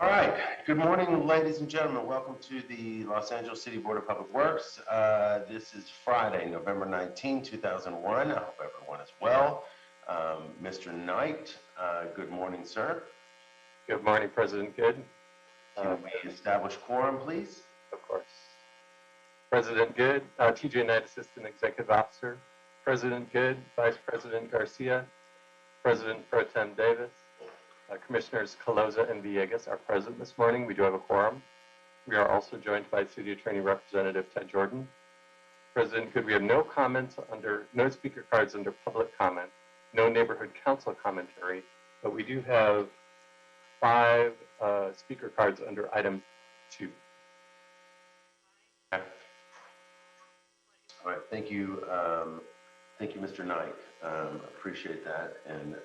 All right. Good morning, ladies and gentlemen. Welcome to the Los Angeles City Board of Public Works. This is Friday, November 19, 2001. I hope everyone is well. Mr. Knight, good morning, sir. Good morning, President Good. Can we establish quorum, please? Of course. President Good, TJ Knight, Assistant Executive Officer, President Good, Vice President Garcia, President Pro Tem Davis, Commissioners Caloza and Villegas are present this morning. We do have a quorum. We are also joined by City Attorney Representative Ted Jordan. President Good, we have no speaker cards under public comment, no neighborhood council commentary, but we do have 5 speaker cards under item 2. Okay. All right, thank you, Mr. Knight. Appreciate that. And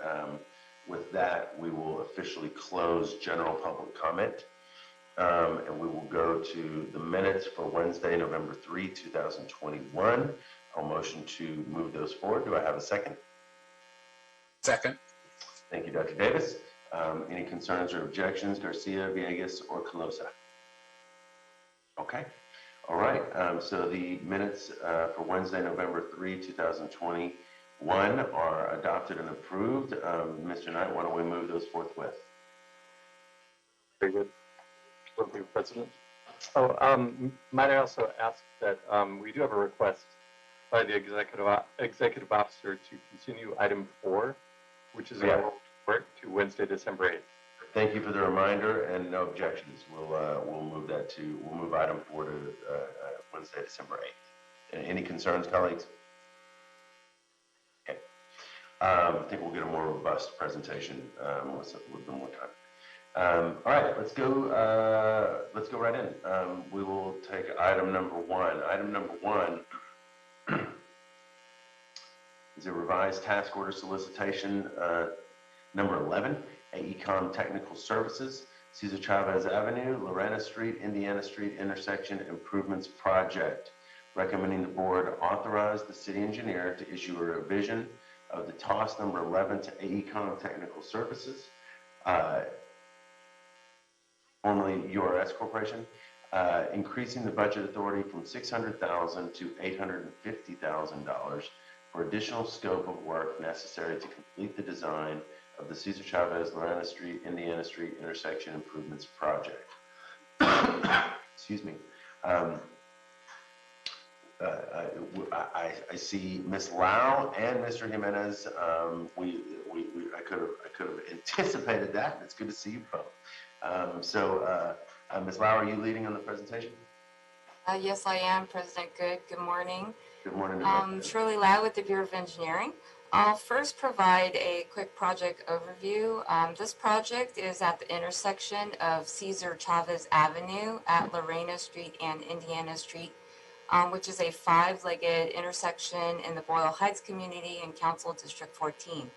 with that, we will officially close general public comment, and we will go to the minutes for Wednesday, November 3, 2021. I'll motion to move those forward. Do I have a second? Second. Thank you, Dr. Davis. Any concerns or objections, Garcia, Villegas, or Caloza? Okay. All right. So the minutes for Wednesday, November 3, 2021 are adopted and approved. Mr. Knight, why don't we move those forthwith? Very good. Thank you, President. Might I also ask that we do have a request by the executive officer to continue item 4, which is our work to Wednesday, December 8th. Thank you for the reminder, and no objections. We'll move that to item 4 to Wednesday, December 8th. Any concerns, colleagues? Okay. I think we'll get a more robust presentation with a more time. All right, let's go right in. We will take item number 1. Item number 1 is a revised task order solicitation number 11, AECOM Technical Services, Cesar Chavez Avenue, Lorena Street, Indiana Street Intersection Improvements Project, recommending the board authorize the city engineer to issue a revision of the TOS number 11 to AECOM Technical Services, formerly URS Corporation, increasing the budget authority from $600,000 to $850,000 for additional scope of work necessary to complete the design of the Cesar Chavez Lorena Street, Indiana Street Intersection Improvements Project. Excuse me. I see Ms. Lau and Mr. Jimenez. I could have anticipated that. It's good to see you both. Ms. Lau, are you leading on the presentation? Yes, I am, President Good. Good morning. Good morning. Shirley Lau with the Bureau of Engineering. I'll first provide a quick project overview. This project is at the intersection of Cesar Chavez Avenue at Lorena Street and Indiana Street, which is a 5-legged intersection in the Boyle Heights community in Council District 14.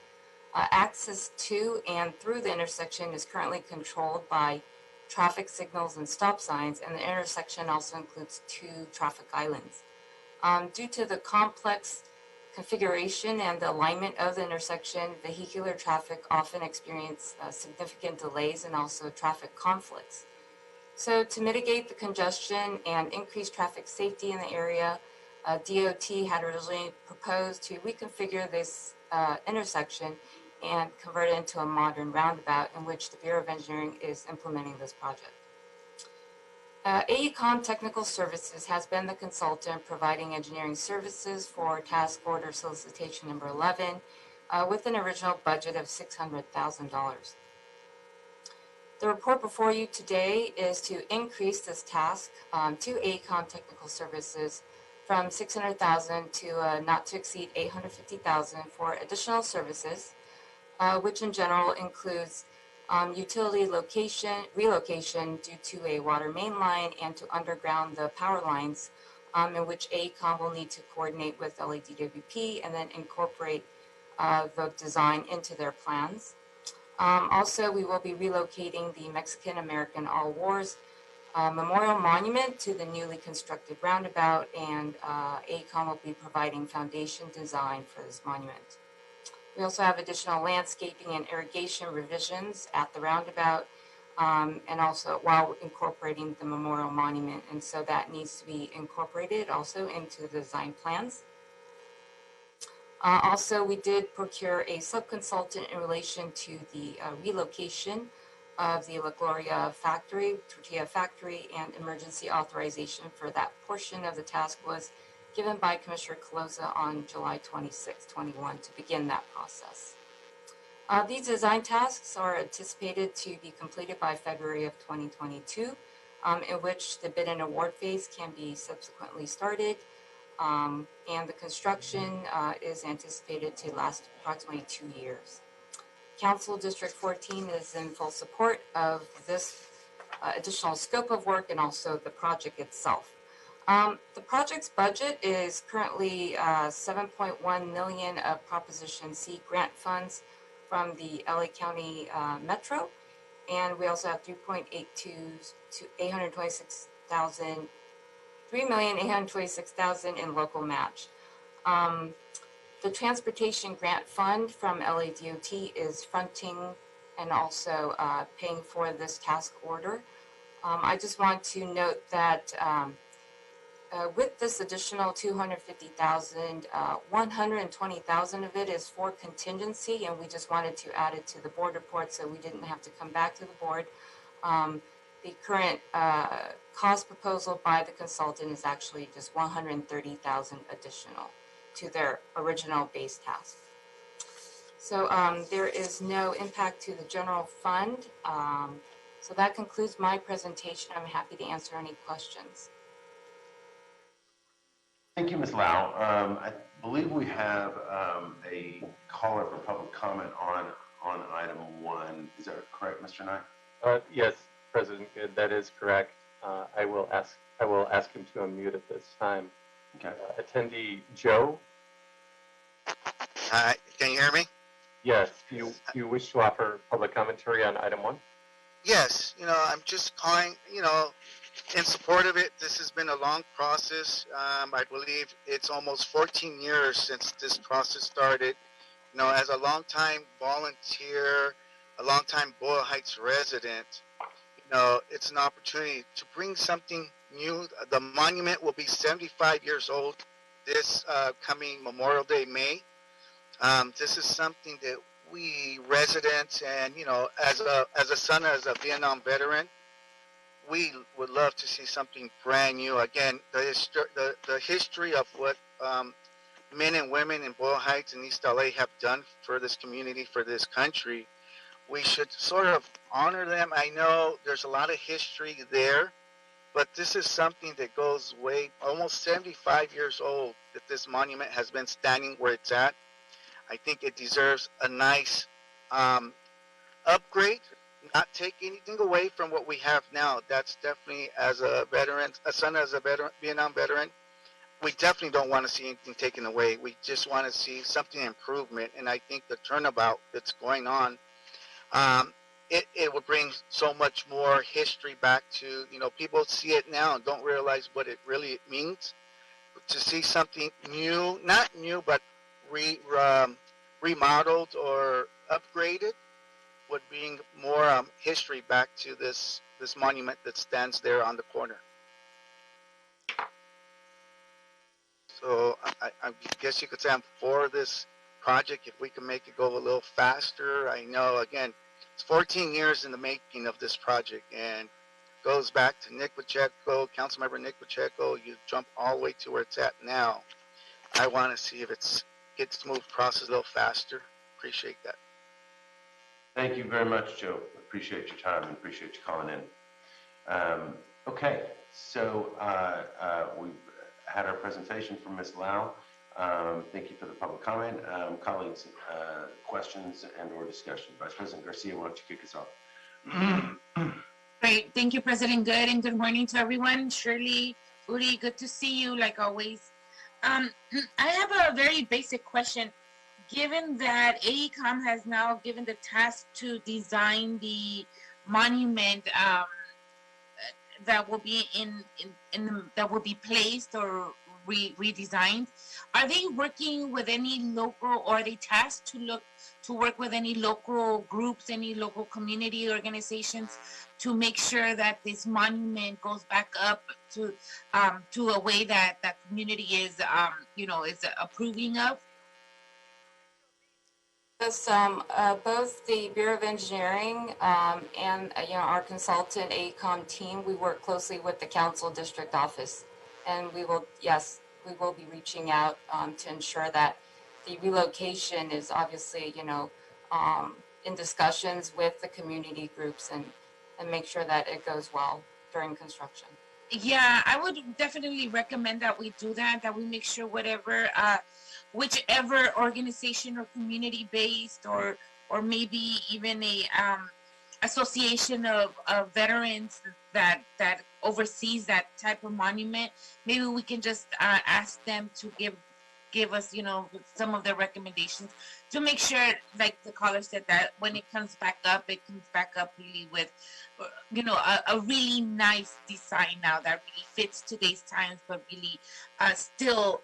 Access to and through the intersection is currently controlled by traffic signals and stop signs, and the intersection also includes 2 traffic islands. Due to the complex configuration and the alignment of the intersection, vehicular traffic often experience significant delays and also traffic conflicts. So to mitigate the congestion and increase traffic safety in the area, DOT had originally proposed to reconfigure this intersection and convert it into a modern roundabout, in which the Bureau of Engineering is implementing this project. AECOM Technical Services has been the consultant providing engineering services for task order solicitation number 11 with an original budget of $600,000. The report before you today is to increase this task to AECOM Technical Services from $600,000 to not to exceed $850,000 for additional services, which in general includes utility relocation due to a water main line and to underground the power lines, in which AECOM will need to coordinate with LADWP and then incorporate the design into their plans. Also, we will be relocating the Mexican-American All Wars Memorial Monument to the newly constructed roundabout, and AECOM will be providing foundation design for this monument. We also have additional landscaping and irrigation revisions at the roundabout, and also while incorporating the memorial monument. And so that needs to be incorporated also into the design plans. Also, we did procure a sub-consultant in relation to the relocation of the La Gloria factory, tortilla factory, and emergency authorization for that portion of the task was given by Commissioner Caloza on July 26, 21 to begin that process. These design tasks are anticipated to be completed by February of 2022, in which the bid and award phase can be subsequently started. And the construction is anticipated to last approximately 2 years. Council District 14 is in full support of this additional scope of work and also the project itself. The project's budget is currently $7.1 million of Proposition C grant funds from the LA County Metro, and we also have $3.82 to $826,000. $3,826,000 in local match. The Transportation Grant Fund from LADOT is fronting and also paying for this task order. I just want to note that with this additional $250,000, $120,000 of it is for contingency, and we just wanted to add it to the board report so we didn't have to come back to the board. The current cost proposal by the consultant is actually just $130,000 additional to their original base task. So there is no impact to the general fund. So that concludes my presentation. I'm happy to answer any questions. Thank you, Ms. Lau. I believe we have a caller for public comment on item 1. Is that correct, Mr. Knight? Yes, President Good, that is correct. I will ask him to unmute at this time. Okay. Attendee Joe? Can you hear me? Yes. Do you wish to offer public commentary on item 1? Yes. I'm just calling, in support of it. This has been a long process. I believe it's almost 14 years since this process started. As a longtime volunteer, a longtime Boyle Heights resident, it's an opportunity to bring something new. The monument will be 75 years old this coming Memorial Day, May. This is something that we residents and, as a son, as a Vietnam veteran, we would love to see something brand new. Again, the history of what men and women in Boyle Heights and East LA have done for this community, for this country, we should sort of honor them. I know there's a lot of history there, but this is something that goes way, almost 75 years old, that this monument has been standing where it's at. I think it deserves a nice upgrade, not take anything away from what we have now. That's definitely, as a veteran, a son as a veteran, Vietnam veteran, we definitely don't want to see anything taken away. We just want to see something improvement. And I think the turnabout that's going on, it will bring so much more history back to, people see it now and don't realize what it really means. To see something new, not new, but remodeled or upgraded, would bring more history back to this monument that stands there on the corner. So I guess you could say I'm for this project if we can make it go a little faster. I know, again, it's 14 years in the making of this project, and goes back to Nick Pacheco, Councilmember Nick Pacheco. You jump all the way to where it's at now. I want to see if it gets moved process a little faster. Appreciate that. Thank you very much, Joe. Appreciate your time and appreciate you calling in. Okay, so we've had our presentation from Ms. Lau. Thank you for the public comment. Colleagues, questions and or discussion. Vice President Garcia, why don't you kick us off? Great. Thank you, President Good, and good morning to everyone. Shirley, Uri, good to see you like always. I have a very basic question. Given that AECOM has now given the task to design the monument that will be that will be placed or redesigned, are they working with any local, or are they tasked to look to work with any local groups, any local community organizations to make sure that this monument goes back up to a way that that community is, is approving of? Yes, both the Bureau of Engineering and our consultant AECOM team, we work closely with the council district office, and we will be reaching out to ensure that the relocation is obviously in discussions with the community groups and make sure that it goes well during construction. Yeah, I would definitely recommend that we do that, that we make sure whichever organization or community based or maybe even a association of veterans that oversees that type of monument, maybe we can just ask them to give us, some of their recommendations to make sure, like the caller said, that when it comes back up, it comes back up really with, a really nice design now that really fits today's times, but really still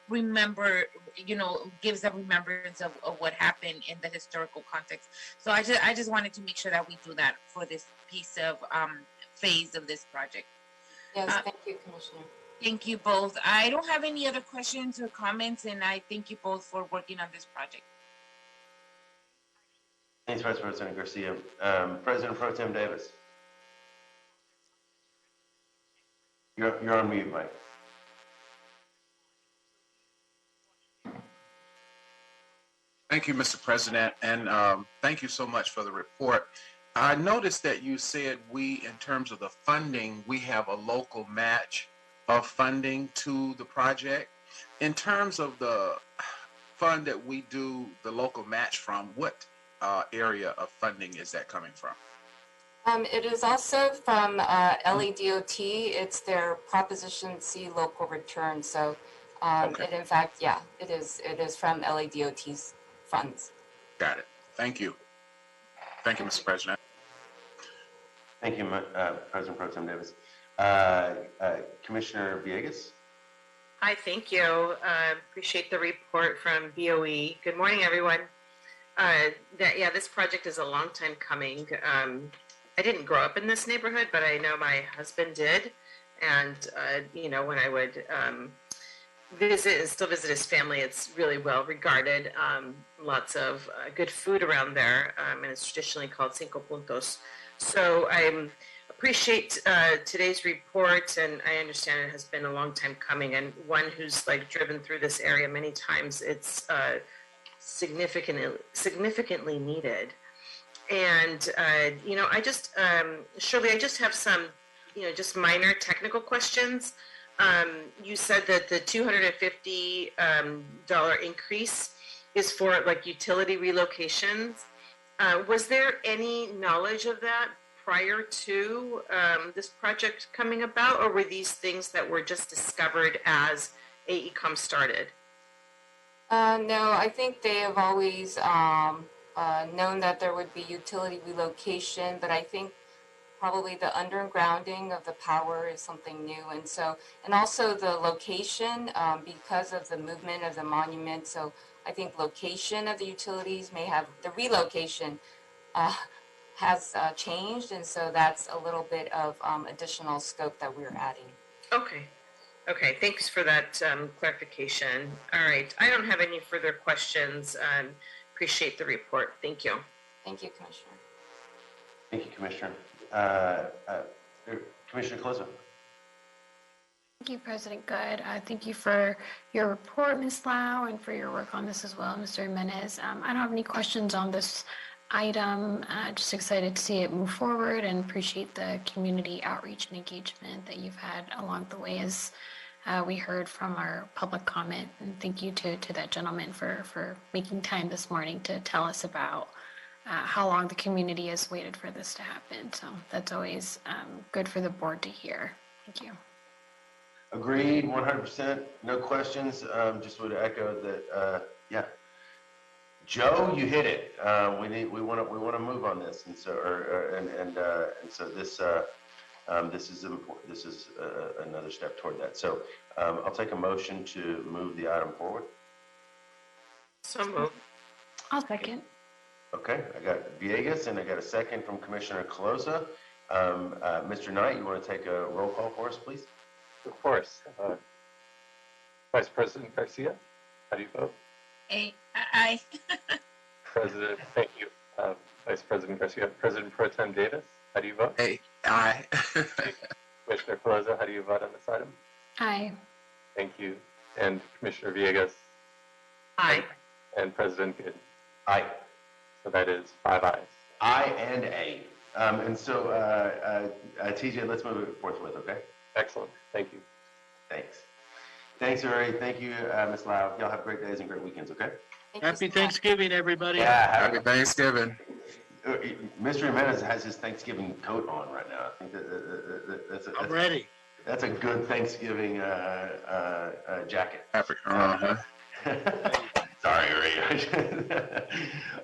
gives a remembrance of what happened in the historical context. So I just wanted to make sure that we do that for this piece of phase of this project. Yes, thank you, Commissioner. Thank you both. I don't have any other questions or comments, and I thank you both for working on this project. Thanks, Vice President Garcia. President Pro Tem Davis. You're on mute, Mike. Thank you, Mr. President, and thank you so much for the report. I noticed that you said in terms of the funding, we have a local match of funding to the project. In terms of the fund that we do the local match from, what area of funding is that coming from? It is also from LADOT. It's their Proposition C local return. So, Okay. in fact, yeah, it is from LADOT's funds. Got it. Thank you. Thank you, Mr. President. Thank you, President Pro Tem Davis. Commissioner Villegas. Hi, thank you. Appreciate the report from BOE. Good morning, everyone. This project is a long time coming. I didn't grow up in this neighborhood, but I know my husband did. And, when I would visit and still visit his family, it's really well regarded. Lots of good food around there, and it's traditionally called Cinco Puntos. So I appreciate today's report, and I understand it has been a long time coming. And one who's driven through this area many times, it's significantly needed. And Shirley, I just have some, just minor technical questions. You said that the $250 increase is for utility relocations. Was there any knowledge of that prior to this project coming about, or were these things that were just discovered as AECOM started? No, I think they have always known that there would be utility relocation, but I think probably the undergrounding of the power is something new, and also the location because of the movement of the monument. So I think location of the utilities may have the relocation has changed, and so that's a little bit of additional scope that we're adding. Okay, thanks for that clarification. All right, I don't have any further questions. Appreciate the report. Thank you. Thank you, Commissioner. Thank you, Commissioner. Commissioner Clozo. Thank you, President Good. Thank you for your report, Ms. Lau, and for your work on this as well, Mr. Jimenez. I don't have any questions on this item. Just excited to see it move forward and appreciate the community outreach and engagement that you've had along the way as we heard from our public comment. And thank you to that gentleman for making time this morning to tell us about how long the community has waited for this to happen. So that's always good for the board to hear. Thank you. Agreed, 100%. No questions. Just would echo that. Yeah, Joe, you hit it. We want to move on this, and so this is important. This is another step toward that. So I'll take a motion to move the item forward. So moved. I'll second. Okay, I got Villegas and I got a second from Commissioner Calosa. Mr. Knight, you want to take a roll call for us, please? Of course. Vice President Garcia, how do you vote? Aye. President, thank you. Vice President Garcia. President Pro Tem Davis, how do you vote? Hey, aye. Commissioner Calosa, how do you vote on this item? Aye. Thank you. And Commissioner Villegas Aye. and President Good. Aye. So that is 5 ayes. I and A. TJ, let's move it forthwith, okay? Excellent. Thank you. Thanks. Thanks, Uri. Thank you, Ms. Lau. Y'all have great days and great weekends, okay? Thank you Happy so much. Thanksgiving, everybody. Happy Thanksgiving. Mr. Jimenez has his Thanksgiving coat on right now. I think I'm ready. that's a good Thanksgiving jacket. Happy. Sorry, Uri.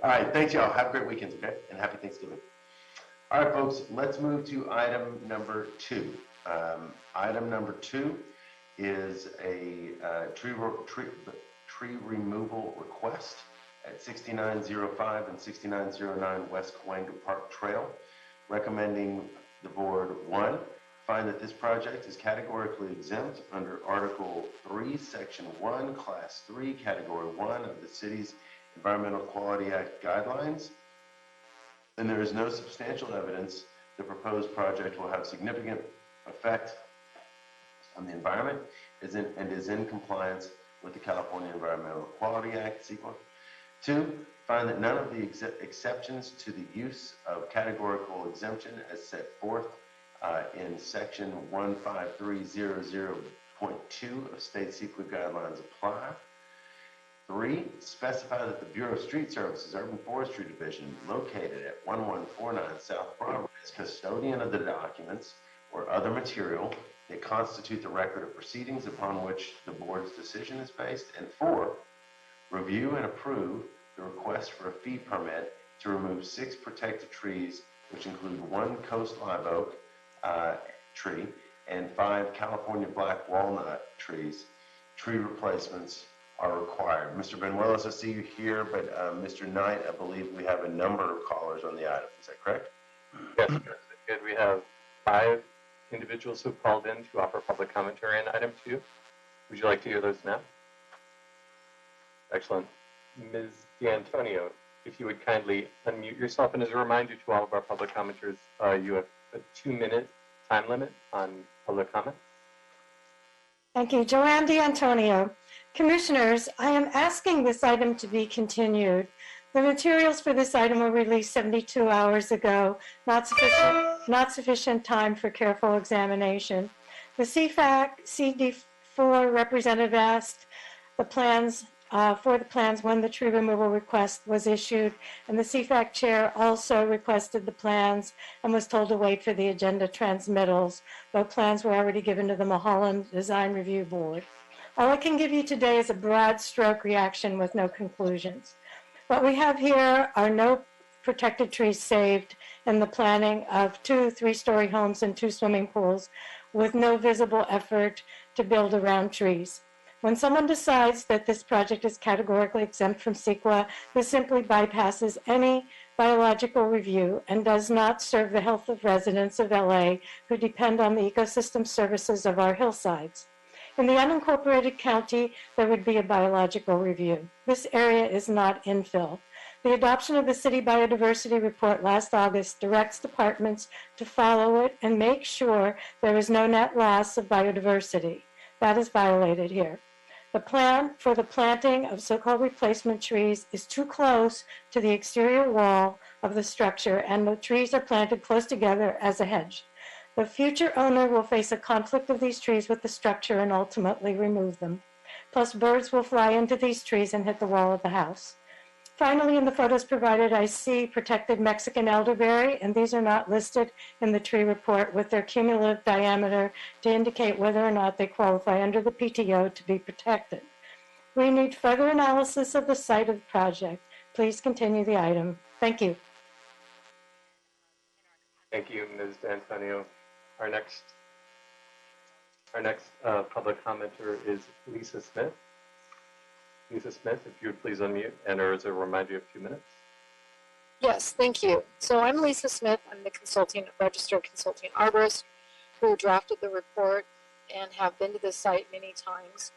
All right, thanks, y'all. Have great weekends, okay? And happy Thanksgiving. All right, folks, let's move to item number 2. Item number 2 is a tree removal request at 6905 and 6909 West Cahuenga Park Trail, recommending the board, 1, find that this project is categorically exempt under Article 3, Section 1, Class 3, Category 1 of the city's Environmental Quality Act guidelines, and there is no substantial evidence the proposed project will have significant effect on the environment and is in compliance with the California Environmental Quality Act, CEQA. 2, find that none of the exceptions to the use of categorical exemption as set forth in section 15300.2 of state CEQA guidelines apply. 3, specify that the Bureau of Street Services Urban Forestry Division, located at 1149 South Broadway, is custodian of the documents or other material that constitute the record of proceedings upon which the board's decision is based. And 4, review and approve the request for a fee permit to remove 6 protected trees, which include 1 coast live oak tree and 5 California black walnut trees. Tree replacements are required. Mr. Benuelos, I see you here, but Mr. Knight, I believe we have a number of callers on the item. Is that correct? Yes, President Good. We have 5 individuals who called in to offer public commentary on item 2. Would you like to hear those now? Excellent. Ms. D'Antonio, if you would kindly unmute yourself, and as a reminder to all of our public commenters, you have a 2-minute time limit on public comment. Thank you. Joanne D'Antonio. Commissioners, I am asking this item to be continued. The materials for this item were released 72 hours ago, not sufficient time for careful examination. The CFAC CD4 representative asked for the plans when the tree removal request was issued, and the CFAC chair also requested the plans and was told to wait for the agenda transmittals, though plans were already given to the Mulholland Design Review Board. All I can give you today is a broad stroke reaction with no conclusions. What we have here are no protected trees saved in the planning of 2 3-story homes and 2 swimming pools with no visible effort to build around trees. When someone decides that this project is categorically exempt from CEQA, this simply bypasses any biological review and does not serve the health of residents of LA who depend on the ecosystem services of our hillsides. In the unincorporated county, there would be a biological review. This area is not infill. The adoption of the City Biodiversity Report last August directs departments to follow it and make sure there is no net loss of biodiversity. That is violated here. The plan for the planting of so-called replacement trees is too close to the exterior wall of the structure, and the trees are planted close together as a hedge. The future owner will face a conflict of these trees with the structure and ultimately remove them. Plus, birds will fly into these trees and hit the wall of the house. Finally, in the photos provided, I see protected Mexican elderberry, and these are not listed in the tree report with their cumulative diameter to indicate whether or not they qualify under the PTO to be protected. We need further analysis of the site of the project. Please continue the item. Thank you. Thank you, Ms. D'Antonio. Our next public commenter is Lisa Smith. Lisa Smith, if you would please unmute, and as a reminder, you have 2 minutes. Yes, thank you. So I'm Lisa Smith. I'm the registered consulting arborist who drafted the report and have been to the site many times.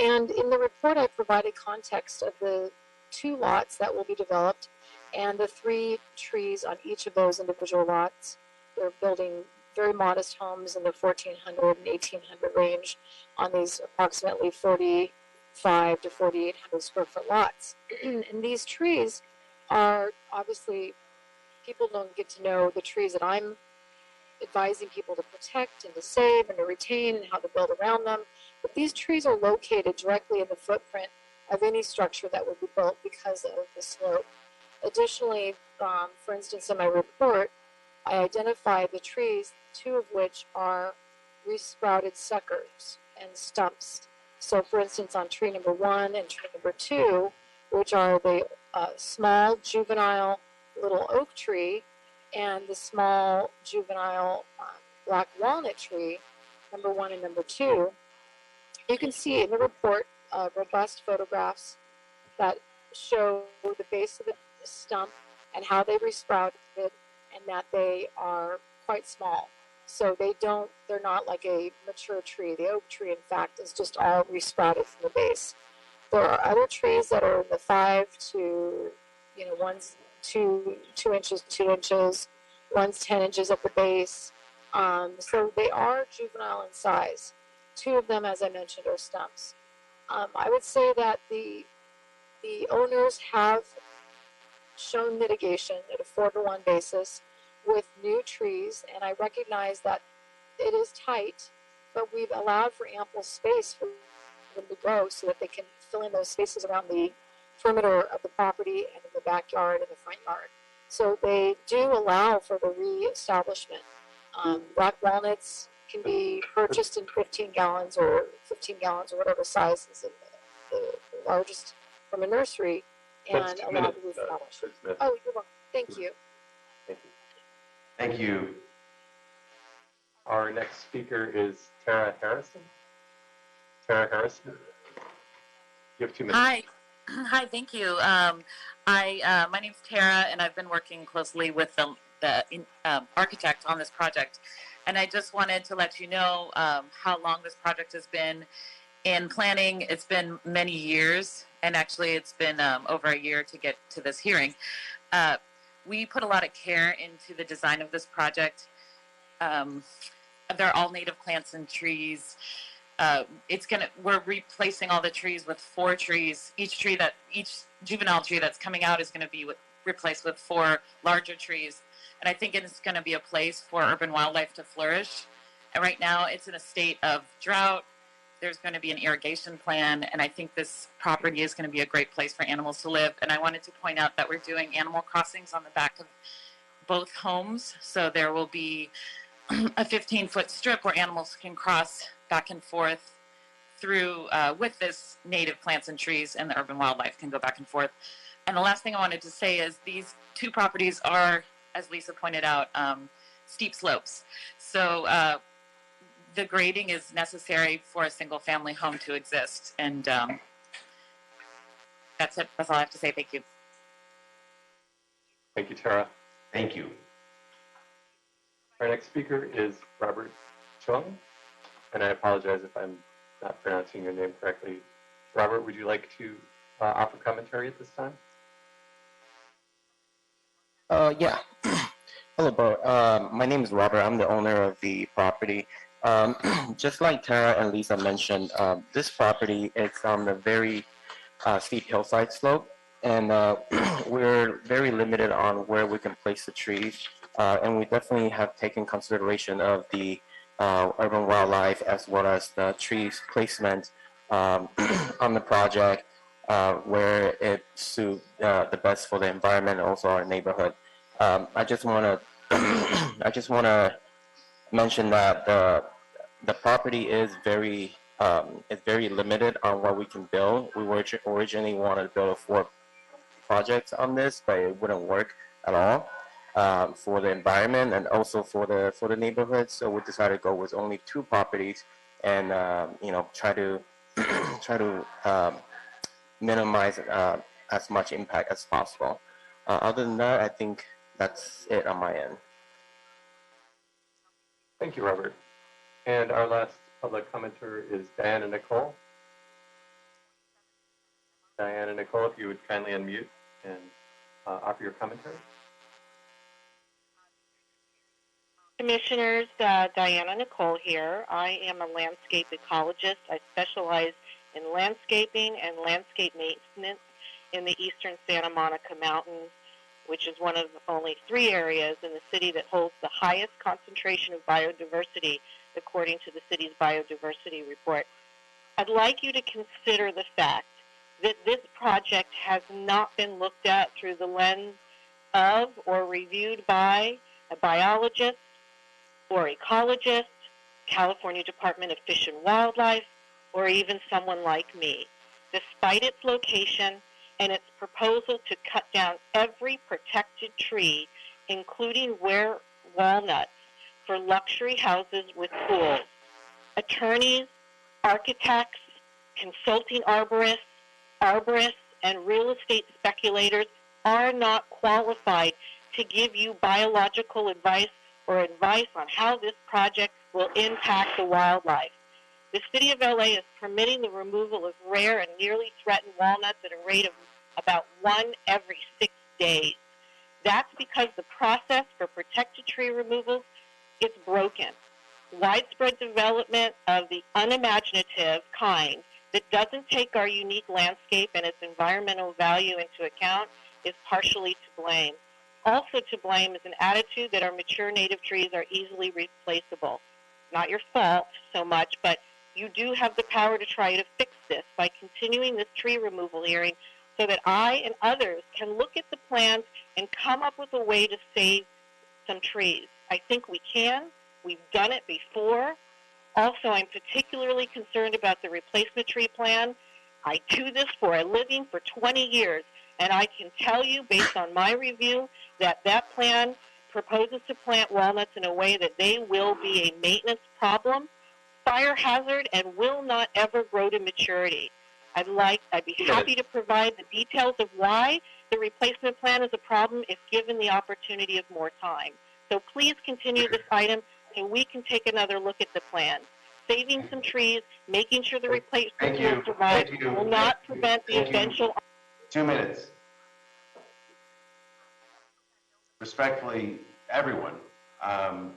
And in the report, I provided context of the 2 lots that will be developed and the 3 trees on each of those individual lots. They're building very modest homes in the 1,400 and 1,800 range on these approximately 4,500 to 4,800 square foot lots. And these trees are obviously, people don't get to know the trees that I'm advising people to protect and to save and to retain and how to build around them. But these trees are located directly in the footprint of any structure that would be built because of the slope. Additionally, for instance, in my report, I identified the trees, 2 of which are resprouted suckers and stumps. So, for instance, on tree number 1 and tree number 2, which are the small juvenile little oak tree and the small juvenile black walnut tree, number 1 and number 2, you can see in the report robust photographs that show the base of the stump and how they resprouted, and that they are quite small. So they're not like a mature tree. The oak tree, in fact, is just all resprouted from the base. There are other trees that are in the 5 to, one's 2 inches, 2 inches, one's 10 inches at the base. So they are juvenile in size. 2 of them, as I mentioned, are stumps. I would say that the owners have shown mitigation at a 4-to-1 basis with new trees, and I recognize that it is tight, but we've allowed for ample space for them to grow so that they can fill in those spaces around the perimeter of the property and in the backyard and the front yard. So they do allow for the re-establishment. Black walnuts can be purchased in 15 gallons or whatever size is the largest from a nursery, and allowed to reestablish. Oh, you're welcome. Thank you. Thank you. Thank you. Our next speaker is Tara Harrison. Tara Harrison, you have 2 minutes. Hi, thank you. My name's Tara, and I've been working closely with the architect on this project. And I just wanted to let you know how long this project has been in planning. It's been many years, and actually it's been over a year to get to this hearing. We put a lot of care into the design of this project. They're all native plants and trees. We're replacing all the trees with 4 trees. Each juvenile tree that's coming out is going to be replaced with 4 larger trees. And I think it's going to be a place for urban wildlife to flourish. And right now it's in a state of drought. There's going to be an irrigation plan, and I think this property is going to be a great place for animals to live. And I wanted to point out that we're doing animal crossings on the back of both homes. So there will be a 15-foot strip where animals can cross back and forth through with this native plants and trees, and the urban wildlife can go back and forth. And the last thing I wanted to say is these 2 properties are, as Lisa pointed out, steep slopes. So the grading is necessary for a single-family home to exist. And that's it. That's all I have to say. Thank you. Thank you, Tara. Thank you. Our next speaker is Robert Chung, and I apologize if I'm not pronouncing your name correctly. Robert, would you like to offer commentary at this time? Yeah. Hello, Bo. My name is Robert. I'm the owner of the property. Just like Tara and Lisa mentioned, this property is on a very steep hillside slope, and we're very limited on where we can place the trees. And we definitely have taken consideration of the urban wildlife as well as the trees placement on the project where it suits the best for the environment and also our neighborhood. I just want to mention that the property is very limited on what we can build. We originally wanted to build 4 projects on this, but it wouldn't work at all for the environment and also for the neighborhood. So we decided to go with only 2 properties and try to minimize as much impact as possible. Other than that, I think that's it on my end. Thank you, Robert. And our last public commenter is Diana Nicole. Diana Nicole, if you would kindly unmute and offer your commentary. Commissioners, Diana Nicole here. I am a landscape ecologist. I specialize in landscaping and landscape maintenance in the eastern Santa Monica Mountains, which is one of only 3 areas in the city that holds the highest concentration of biodiversity, according to the city's biodiversity report. I'd like you to consider the fact that this project has not been looked at through the lens of or reviewed by a biologist or ecologist, California Department of Fish and Wildlife, or even someone like me. Despite its location and its proposal to cut down every protected tree, including rare walnuts, for luxury houses with pools, attorneys, architects, consulting arborists, and real estate speculators are not qualified to give you biological advice or advice on how this project will impact the wildlife. The City of LA is permitting the removal of rare and nearly threatened walnuts at a rate of about 1 every 6 days. That's because the process for protected tree removals is broken. Widespread development of the unimaginative kind that doesn't take our unique landscape and its environmental value into account is partially to blame. Also to blame is an attitude that our mature native trees are easily replaceable. Not your fault so much, but you do have the power to try to fix this by continuing this tree removal hearing so that I and others can look at the plans and come up with a way to save some trees. I think we can. We've done it before. Also, I'm particularly concerned about the replacement tree plan. I do this for a living for 20 years, and I can tell you, based on my review, that that plan proposes to plant walnuts in a way that they will be a maintenance problem, fire hazard, and will not ever grow to maturity. I'd be happy to provide the details of why the replacement plan is a problem if given the opportunity of more time. So please continue this item so we can take another look at the plan. Saving some trees, making sure the replacement will survive will not prevent the eventual... 2 minutes. Respectfully, everyone,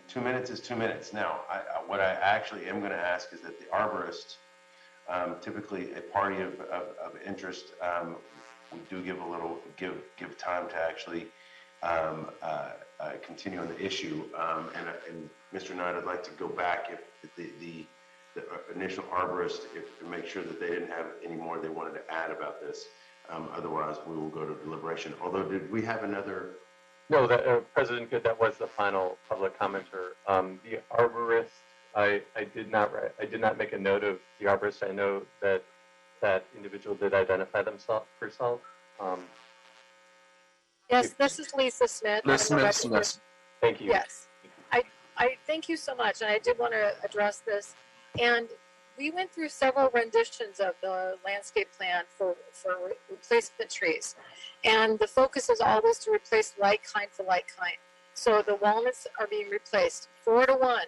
2 minutes is 2 minutes. Now, what I actually am going to ask is that the arborist, typically a party of interest, we do give time to actually continue on the issue. And Mr. Knight, I'd like to go back if the initial arborist, to make sure that they didn't have any more they wanted to add about this. Otherwise, we will go to deliberation. Although, did we have another? No, President Good, that was the final public commenter. The arborist, I did not make a note of the arborist. I know that that individual did identify herself. Yes, this is Lisa Smith. Lisa Smith. Thank you. Yes. I thank you so much, and I did want to address this. And we went through several renditions of the landscape plan for replacement trees. And the focus is always to replace like kind for like kind. So the walnuts are being replaced 4 to 1,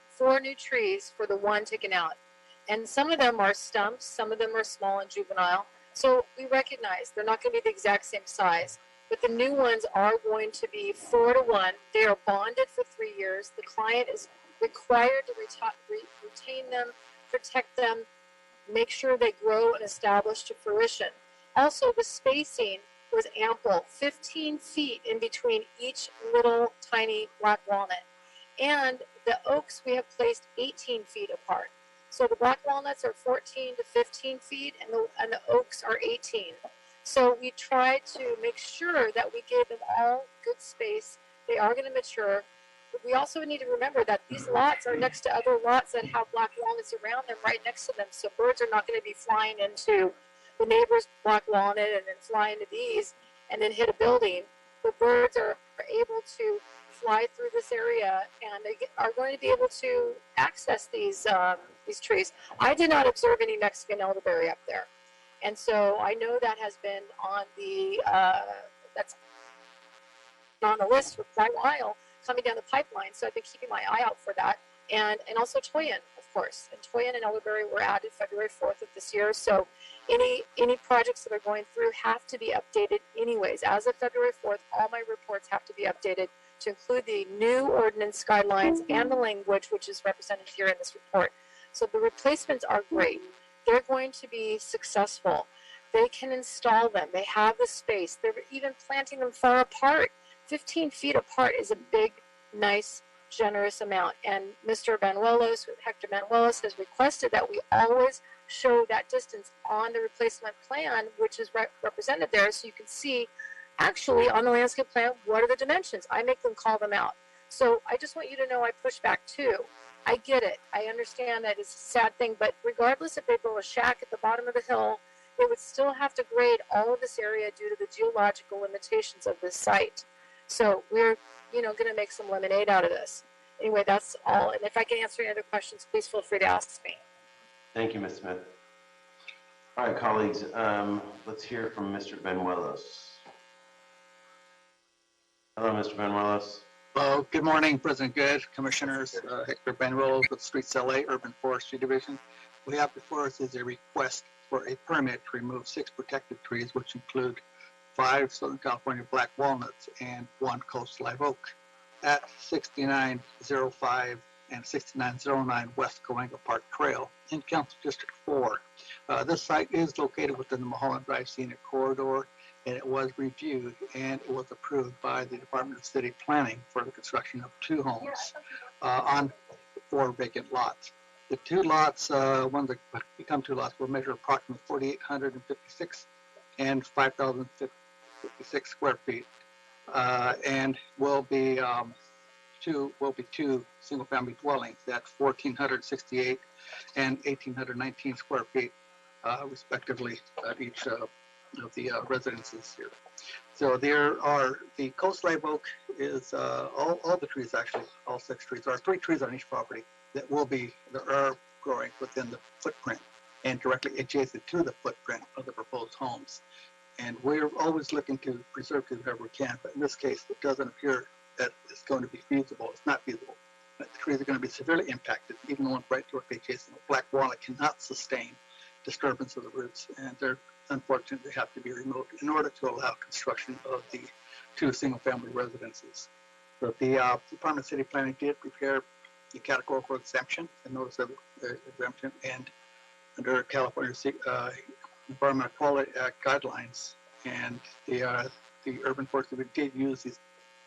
4 new trees for the 1 taken out. And some of them are stumps, some of them are small and juvenile. So we recognize they're not going to be the exact same size, but the new ones are going to be 4 to 1. They are bonded for 3 years. The client is required to retain them, protect them, make sure they grow and establish to fruition. Also, the spacing was ample, 15 feet in between each little tiny black walnut. And the oaks we have placed 18 feet apart. So the black walnuts are 14 to 15 feet and the oaks are 18. So we tried to make sure that we gave them all good space. They are going to mature. But we also need to remember that these lots are next to other lots that have black walnuts around them, right next to them. So birds are not going to be flying into the neighbor's black walnut and then fly into these and then hit a building. The birds are able to fly through this area and they are going to be able to access these trees. I did not observe any Mexican elderberry up there. And so I know that has been on the, that's on the list for quite a while coming down the pipeline. So I've been keeping my eye out for that. And also Toyin, of course. And Toyin and Elderberry were added February 4th of this year. So any projects that are going through have to be updated anyways. As of February 4th, all my reports have to be updated to include the new ordinance guidelines and the language, which is represented here in this report. So the replacements are great. They're going to be successful. They can install them. They have the space. They're even planting them far apart. 15 feet apart is a big, nice, generous amount. And Mr. Banuelos, Hector Banuelos, has requested that we always show that distance on the replacement plan, which is represented there, so you can see actually on the landscape plan what are the dimensions. I make them call them out. So I just want you to know I push back too. I get it. I understand that it's a sad thing, but regardless if they build a shack at the bottom of the hill, they would still have to grade all of this area due to the geological limitations of this site. So we're, going to make some lemonade out of this. Anyway, that's all. And if I can answer any other questions, please feel free to ask me. Thank you, Ms. Smith. All right, colleagues, let's hear from Mr. Banuelos. Hello, Mr. Banuelos. Hello, good morning, President Good, Commissioners, Hector Banuelos with Streets LA Urban Forestry Division. We have before us is a request for a permit to remove 6 protected trees, which include 5 Southern California black walnuts and 1 coast live oak at 6905 and 6909 West Cahuenga Park Trail in Council District 4. This site is located within the Mulholland Drive Scenic Corridor, and it was reviewed and it was approved by the Department of City Planning for the construction of 2 homes on 4 vacant lots. The 2 lots, ones that become 2 lots, will measure approximately 4,856 and 5,056 square feet, and will be 2 single-family dwellings at 1,468 and 1,819 square feet, respectively, at each of the residences here. So there are the coast live oak is all the trees, actually all 6 trees. There are 3 trees on each property that are growing within the footprint and directly adjacent to the footprint of the proposed homes. And we're always looking to preserve trees wherever we can, but in this case, it doesn't appear that it's going to be feasible. It's not feasible. The trees are going to be severely impacted, even the one right directly adjacent. The black walnut cannot sustain disturbance of the roots, and they're unfortunately have to be removed in order to allow construction of the 2 single-family residences. So the Department of City Planning did prepare the categorical exemption, a notice of exemption, and under California Environmental Quality Act guidelines, and the urban forestry did use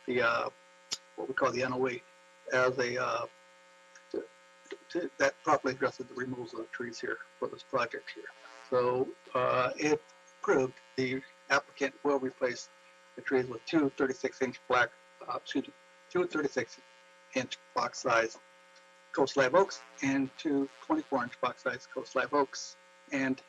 what we call the NOA as a that properly addresses the removal of the trees here for this project here. So if approved, the applicant will replace the trees with 2 36-inch two 36-inch box size coast live oaks and 2 24-inch box size coast live oaks, and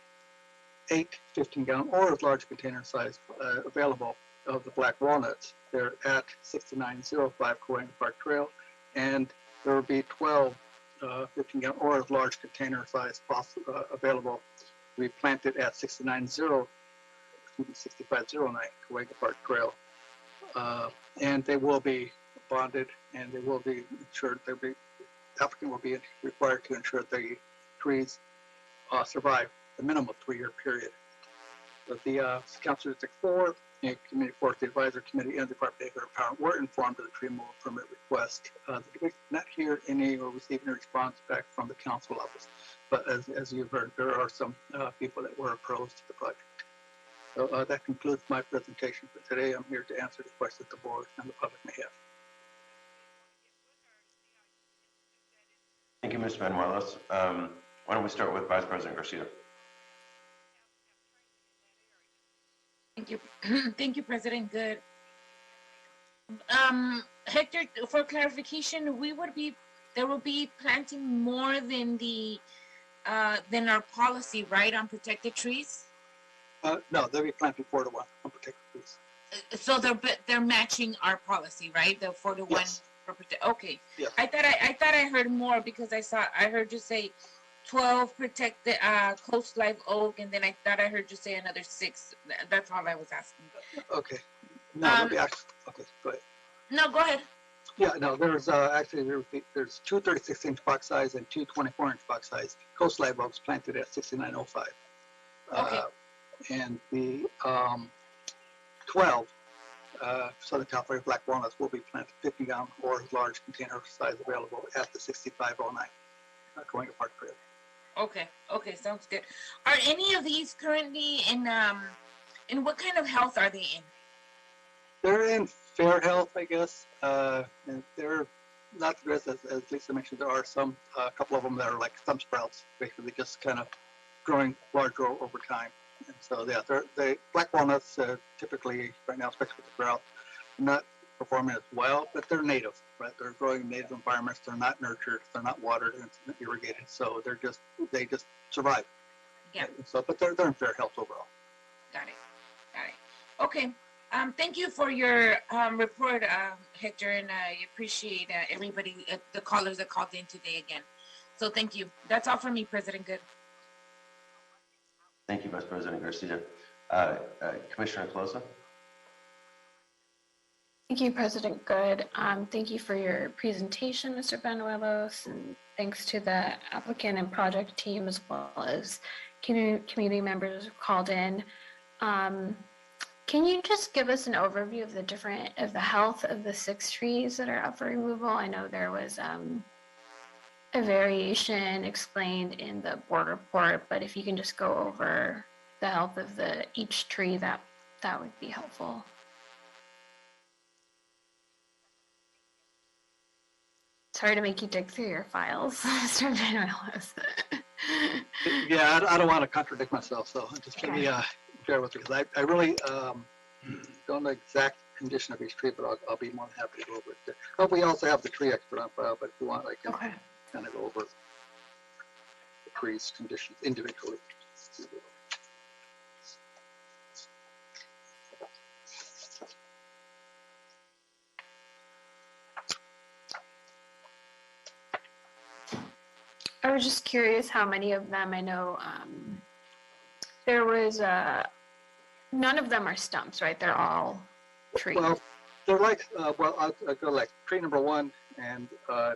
8 15-gallon or as large container size available of the black walnuts. They're at 6905 Cahuenga Park Trail, and there will be 12 15-gallon or as large container size available to be planted at 6509 Cahuenga Park Trail. And they will be bonded, and they will be insured. The applicant will be required to ensure the trees survive the minimum 3-year period. But the Council District 4, the Community Forestry Advisory Committee, and the Department of Environment were informed of the tree removal permit request. The division did not hear any or receive any response back from the council office. But as you've heard, there are some people that were opposed to the project. So that concludes my presentation for today. I'm here to answer the questions the board and the public may have. Thank you, Mr. Banuelos. Why don't we start with Vice President Garcia? Thank you. Thank you, President Good. Hector, for clarification, there will be planting more than than our policy, right, on protected trees? No, they'll be planting 4 to 1 on protected trees. So they're matching our policy, right? The 4 to 1 for protect. Okay. Yes. I thought I heard more because I heard you say 12 protected coast live oak, and then I thought I heard you say another 6. That's all I was asking. Okay. No, they'll be actually, okay, go ahead. No, go ahead. Yeah, no, there's actually there's two 36-inch box size and two 24-inch box size coast live oaks planted at 6905. Okay. And the 12 Southern California black walnuts will be planted 50-gallon or large container size available at the 6509 going to Park Trail. Okay. Okay. Sounds good. Are any of these currently in what kind of health are they in? They're in fair health, I guess. And they're not the best, as Lisa mentioned. There are some, a couple of them that are like stump sprouts, basically just kind of growing larger over time. And so, yeah, they black walnuts typically right now, especially with the drought, not performing as well, but they're native, right? They're growing in native environments. They're not nurtured. They're not watered and irrigated. So they just survive. Yeah. So, but they're in fair health overall. Got it. Got it. Okay. Thank you for your report, Hector, and I appreciate everybody, the callers that called in today again. So thank you. That's all from me, President Good. Thank you, Vice President Garcia. Commissioner Closa? Thank you, President Good. Thank you for your presentation, Mr. Banuelos, and thanks to the applicant and project team as well as community members who called in. Can you just give us an overview of the health of the 6 trees that are up for removal? I know there was a variation explained in the board report, but if you can just go over the health of each tree, that would be helpful. Sorry to make you dig through your files, Mr. Banuelos. Yeah, I don't want to contradict myself, so just let me share with you, because I really don't know the exact condition of each tree, but I'll be more than happy to go over it. But we also have the tree expert on file, but if you want, I can kind of go over the tree's conditions individually. I was just curious how many of them. I know there was none of them are stumps, right? They're all trees. Well, they're like, I'll go like tree number 1 and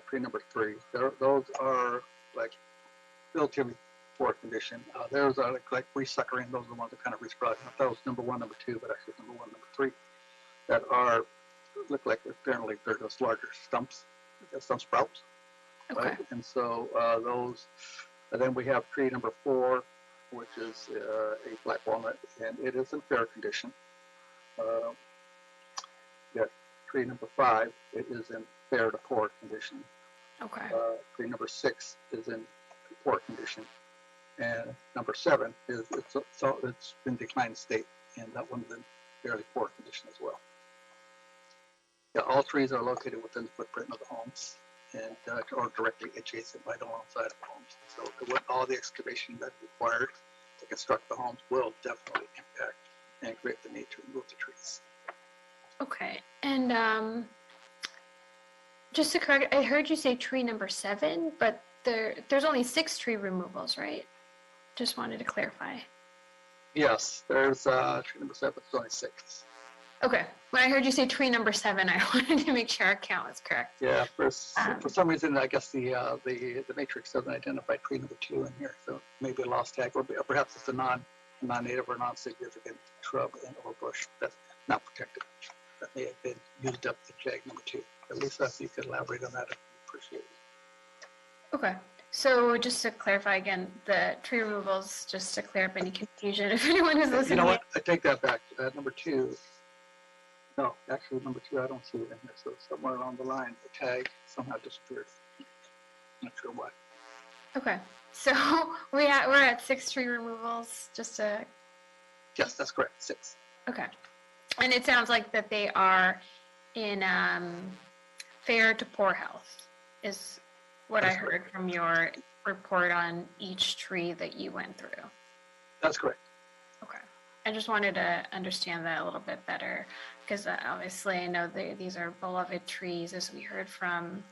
tree number 3. Those are like relatively poor condition. Those are like resuckering. Those are the ones that kind of resprouting. That was number 1, number 2, but actually number 1, number 3 that look like apparently they're just larger stumps, stump sprouts. Okay. Right? And so those, and then we have tree number 4, which is a black walnut, and it is in fair condition. Tree number 5, it is in fair to poor condition. Okay. Tree number 6 is in poor condition, and number 7 it's in declined state, and that one's in fairly poor condition as well. Yeah, all trees are located within the footprint of the homes, and or directly adjacent right alongside of the homes. So all the excavation that's required to construct the homes will definitely impact and create the need to remove the trees. Okay. And just to correct, I heard you say tree number 7, but there's only 6 tree removals, right? Just wanted to clarify. Yes, there's tree number 7, it's only 6. Okay. When I heard you say tree number 7, I wanted to make sure our count was correct. Yeah, for some reason, I guess the matrix doesn't identify tree number 2 in here, so maybe a lost tag, or perhaps it's a non-native or non-significant shrub or bush that's not protected. That may have been used up to tag number 2. At least if you could elaborate on that, I'd appreciate it. Okay. So just to clarify again, the tree removals, just to clear up any confusion, if anyone is listening. You know what? I take that back. Number 2. No, actually, number 2, I don't see it in here. So somewhere along the line, the tag somehow disappeared. Not sure why. Okay. So we're at 6 tree removals, just to. Yes, that's correct. 6. Okay. And it sounds like that they are in fair to poor health, is what I heard from your report on each tree that you went through. That's correct. Okay. I just wanted to understand that a little bit better, because obviously I know these are beloved trees, as we heard from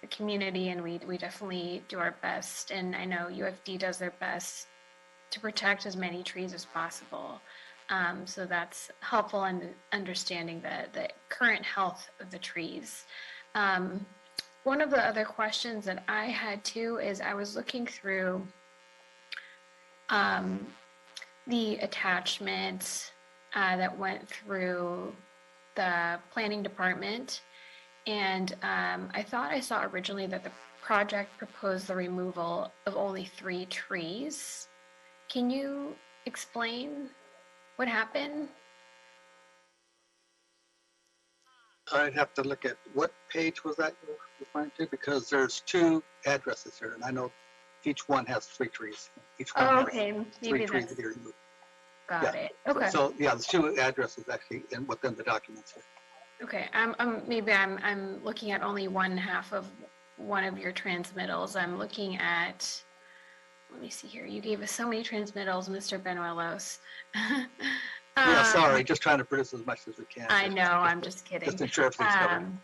the community, and we definitely do our best. And I know UFD does their best to protect as many trees as possible. So that's helpful in understanding the current health of the trees. One of the other questions that I had too is I was looking through the attachments that went through the planning department. And I thought I saw originally that the project proposed the removal of only 3 trees. Can you explain what happened? I'd have to look at what page was that you're referring to, because there's 2 addresses here, and I know each one has 3 trees. Each one has Okay, 3 maybe trees that's to be removed. got it. Okay. So yeah, there's 2 addresses actually within the documents here. Okay, I'm looking at only one half of one of your transmittals. I'm looking at, let me see here. You gave us so many transmittals, Mr. Benuelos. Yeah, sorry, just trying to produce as much as we can. I know, I'm just kidding. Just ensure everything's covered.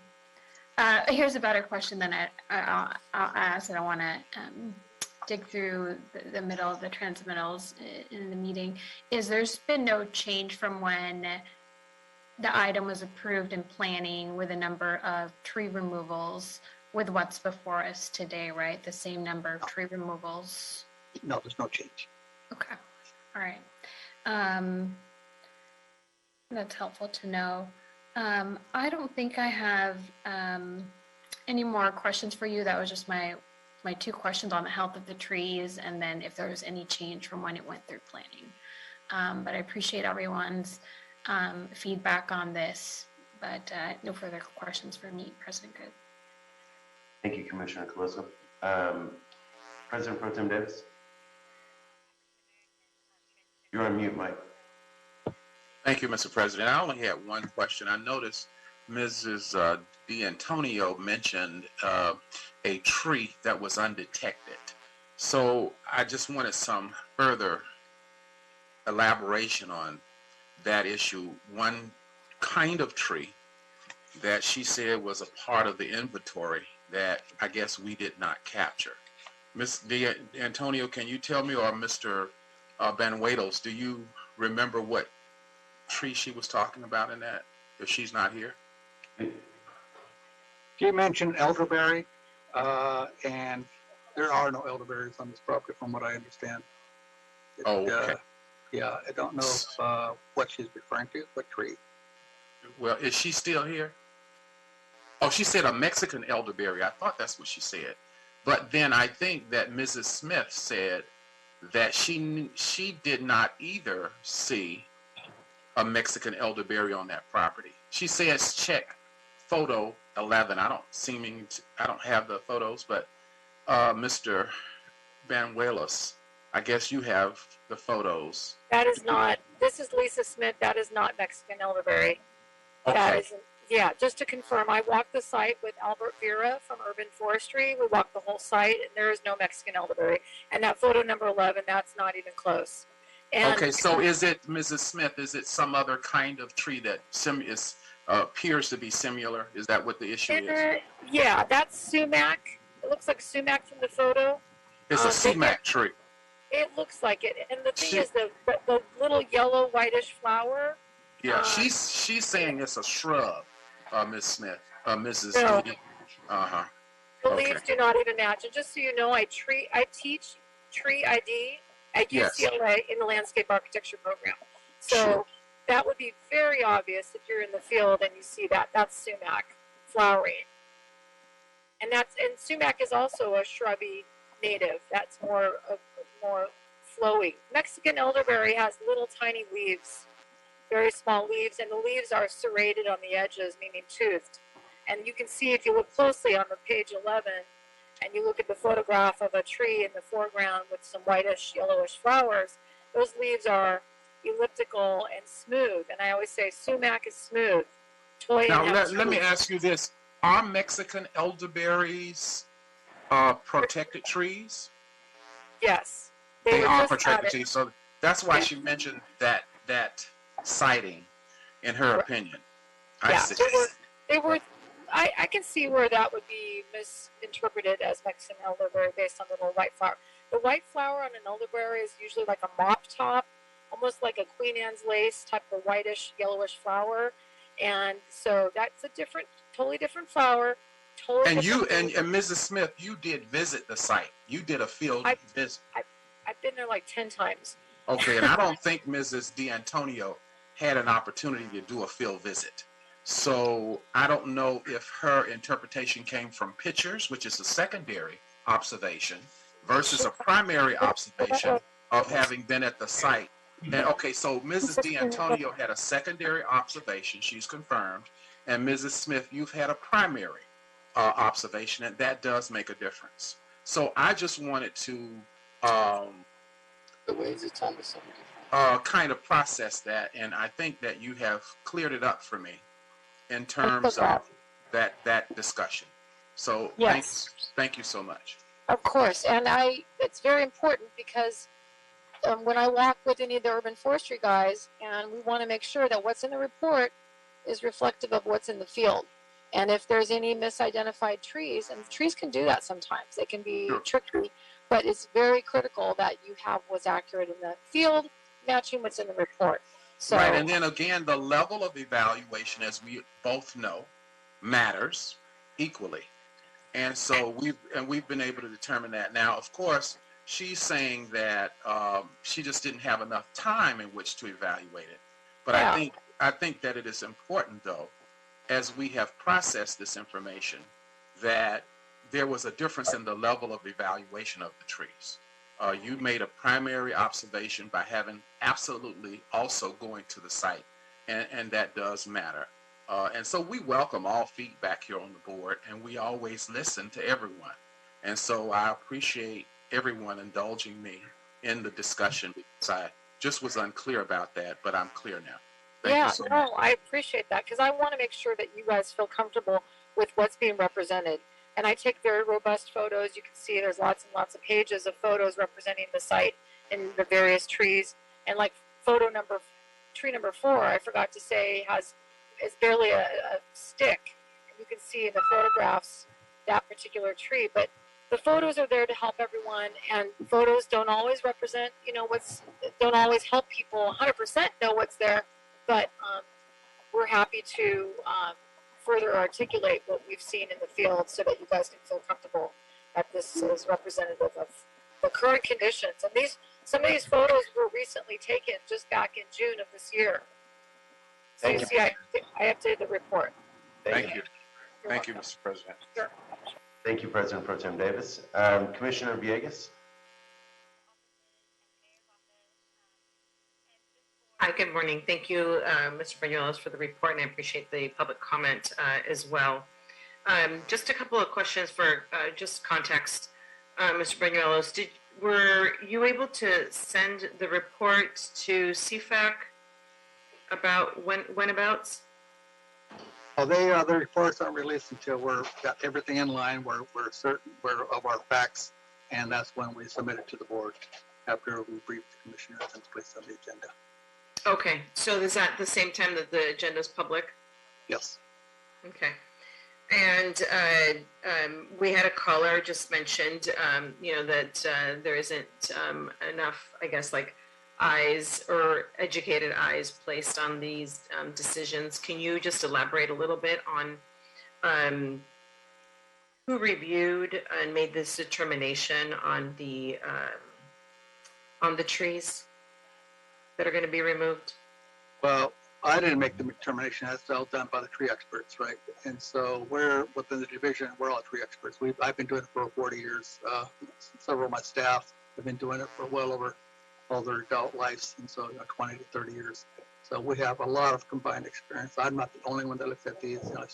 Here's a better question than I'll ask. I don't want to dig through the middle of the transmittals in the meeting. There's been no change from when the item was approved in planning with a number of tree removals with what's before us today, right? The same number of tree removals? No, there's no change. Okay, all right. That's helpful to know. I don't think I have any more questions for you. That was just my 2 questions on the health of the trees, and then if there was any change from when it went through planning. But I appreciate everyone's feedback on this, but no further questions for me, President Good. Thank you, Commissioner Calosa. President Pro Tem Davis? You're on mute, Mike. Thank you, Mr. President. I only had one question. I noticed Mrs. D'Antonio mentioned a tree that was undetected. So I just wanted some further elaboration on that issue. One kind of tree that she said was a part of the inventory that I guess we did not capture. Ms. D'Antonio, can you tell me, or Mr. Banuelos, do you remember what tree she was talking about in that, if she's not here? You mentioned elderberry, and there are no elderberries on this property from what I understand. Okay. Yeah, I don't know what she's referring to, what tree. Well, is she still here? Oh, she said a Mexican elderberry. I thought that's what she said. But then I think that Mrs. Smith said that she did not either see a Mexican elderberry on that property. She says check photo 11. I don't have the photos, but Mr. Banuelos, I guess you have the photos. That is not, this is Lisa Smith, that is not Mexican elderberry. Okay. That is, yeah, just to confirm, I walked the site with Albert Vera from Urban Forestry. We walked the whole site, and there is no Mexican elderberry. And that photo number 11, that's not even close. And okay, so is it, Mrs. Smith, is it some other kind of tree that appears to be similar? Is that what the issue is? Yeah, that's sumac. It looks like sumac from the photo. It's a sumac tree. It looks like it. And the thing is, the little yellow whitish flower. Yeah, she's saying it's a shrub, Ms. Smith, Mrs. No. Uh-huh. The leaves do not even match. And just so you know, I teach tree ID at UCLA in the landscape architecture program. So that would be very obvious if you're in the field and you see that. That's sumac flowering. And sumac is also a shrubby native. That's more flowing. Mexican elderberry has little tiny leaves, very small leaves, and the leaves are serrated on the edges, meaning toothed. And you can see if you look closely on the page 11, and you look at the photograph of a tree in the foreground with some whitish, yellowish flowers, those leaves are elliptical and smooth. And I always say sumac is smooth. Now, let me ask you this. Are Mexican elderberries protected trees? Yes. They are protected trees. So that's why she mentioned that sighting, in her opinion. I can see where that would be misinterpreted as Mexican elderberry based on the little white flower. The white flower on an elderberry is usually like a mop top, almost like a Queen Anne's lace type of whitish, yellowish flower. And so that's a different, totally different flower. Totally And you different and Mrs. Smith, you did visit the site. You did a field visit. I've been there like 10 times. Okay, and I don't think Mrs. D'Antonio had an opportunity to do a field visit. So I don't know if her interpretation came from pictures, which is a secondary observation, versus a primary observation of having been at the site. And okay, so Mrs. D'Antonio had a secondary observation, she's confirmed, and Mrs. Smith, you've had a primary observation, and that does make a difference. So I just wanted to kind of process that, and I think that you have cleared it up for me in terms of that discussion. So Yes. thank you so much. Of course, and it's very important because when I walk with any of the urban forestry guys, and we want to make sure that what's in the report is reflective of what's in the field. And if there's any misidentified trees, and trees can do that sometimes, they can be tricky, but it's very critical that you have what's accurate in the field matching what's in the report. So, right, and then again, the level of evaluation, as we both know, matters equally. And so we've been able to determine that. Now, of course, she's saying that she just didn't have enough time in which to evaluate it. But yeah. I think that it is important, though, as we have processed this information, that there was a difference in the level of evaluation of the trees. You made a primary observation by having absolutely also going to the site, and that does matter. And so we welcome all feedback here on the board, and we always listen to everyone. And so I appreciate everyone indulging me in the discussion, because I just was unclear about that, but I'm clear now. Thank you so much. I appreciate that, because I want to make sure that you guys feel comfortable with what's being represented. And I take very robust photos. You can see there's lots and lots of pages of photos representing the site and the various trees. And like tree number 4, I forgot to say, is barely a stick. You can see in the photographs that particular tree. But the photos are there to help everyone, and photos don't always represent, don't always help people 100% know what's there. But we're happy to further articulate what we've seen in the field so that you guys can feel comfortable that this is representative of the current conditions. And some of these photos were recently taken just back in June of this year. So you see, I updated the report. Thank you. Thank you, Mr. President. Sure. Thank you, President Pro Tem Davis. Commissioner Villegas? Hi, good morning. Thank you, Mr. Banuelos, for the report, and I appreciate the public comment as well. Just a couple of questions for just context. Mr. Banuelos, were you able to send the report to CFAC about whenabouts? Well, the reports aren't released until we've got everything in line, we're certain of our facts, and that's when we submit it to the board after we brief the commissioners and place on the agenda. Okay, so is that the same time that the agenda is public? Yes. Okay. And we had a caller just mentioned, that there isn't enough, I guess, like eyes or educated eyes placed on these decisions. Can you just elaborate a little bit on who reviewed and made this determination on the trees that are going to be removed? Well, I didn't make the determination. That's all done by the tree experts, right? And so we're within the division. We're all tree experts. I've been doing it for 40 years. Several of my staff have been doing it for well over all their adult lives, and so 20 to 30 years. So we have a lot of combined experience. I'm not the only one that looks at these. I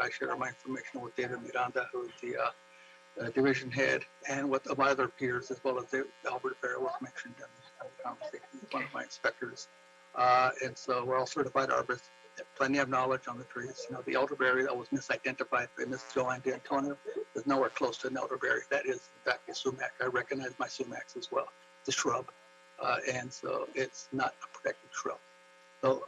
share my information with David Miranda, who is the division head, and with my other peers, as well as Albert Bear was mentioned in the conversation. He's one of my inspectors. And so we're all certified arborists, plenty of knowledge on the trees. The elderberry that was misidentified by Ms. Joanne D'Antonio is nowhere close to an elderberry. That is, in fact, a sumac. I recognize my sumacs as well. It's a shrub. And so it's not a protected shrub. So,